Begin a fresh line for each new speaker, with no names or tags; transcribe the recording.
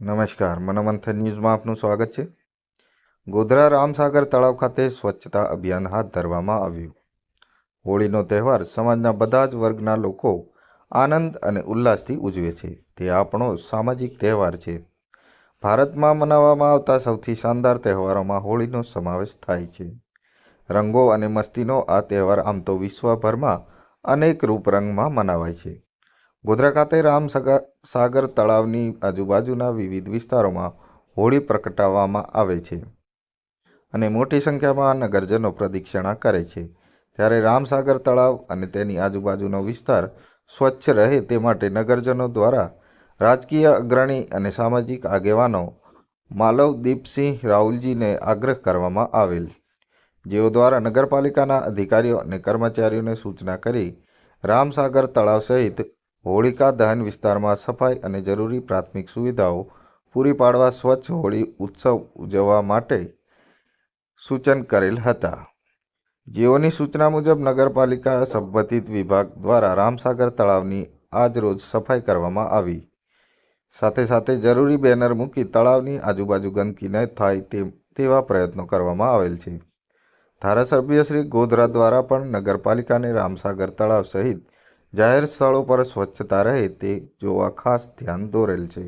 નમસ્કાર, મનોમંથન ન્યૂઝમાં આપનું સ્વાગત છે। ગોધરા રામસાગર તળાવ ખાતે સ્વચ્છતા અભિયાન હાથ ધરવામાં આવ્યું। હોળીનો તહેવાર સમાજના બધા જ વર્ગના લોકો આનંદ અને ઉલ્લાસથી ઉજવે છે। તે આપણો સામાજિક તહેવાર છે। ભારતમાં મનાવવામાં આવતા સૌથી શાનદાર તહેવારોમાં હોળીનો સમાવેશ થાય છે। રંગો અને મસ્તીનો આ તહેવાર આમ તો વિશ્વભરમાં અનેક રૂપરંગમાં મનાવાય છે। ગોધરા ખાતે રામસાગર તળાવની આજુબાજુના વિવિધ વિસ્તારોમાં હોળી પ્રગટાવવામાં આવે છે અને મોટી સંખ્યામાં નગરજનો પ્રદક્ષિણા કરે છે। ત્યારે રામસાગર તળાવ અને તેની આજુબાજુનો વિસ્તાર સ્વચ્છ રહે તે માટે નગરજનો દ્વારા રાજકીય અગ્રણી અને સામાજિક આગેવાનો માલવદીપસિંહ રાહુલજીને આગ્રહ કરવામાં આવેલ, જેઓ દ્વારા નગરપાલિકાના અધિકારીઓ અને કર્મચારીઓને સૂચના કરી રામસાગર તળાવ સહિત હોળિકા દહન વિસ્તારમાં સફાઈ અને જરૂરી પ્રાથમિક સુવિધાઓ પૂરી પાડવા સ્વચ્છ હોળી ઉત્સવ ઉજવવા માટે સૂચન કરેલ હતા। જેઓની સૂચના મુજબ નગરપાલિકા સંબંધિત વિભાગ દ્વારા રામસાગર તળાવની આજ રોજ સફાઈ કરવામાં આવી। સાથે સાથે જરૂરી બેનર મૂકી તળાવની આજુબાજુ ગંદકી ન થાય તેવા પ્રયત્નો કરવામાં આવેલ છે। ધારાસભ્ય શ્રી ગોધરા દ્વારા પણ નગરપાલિકાને રામસાગર તળાવ સહિત જાહેર સ્થળો પર સ્વચ્છતા રહે તે જોવા ખાસ ધ્યાન દોરેલ છે।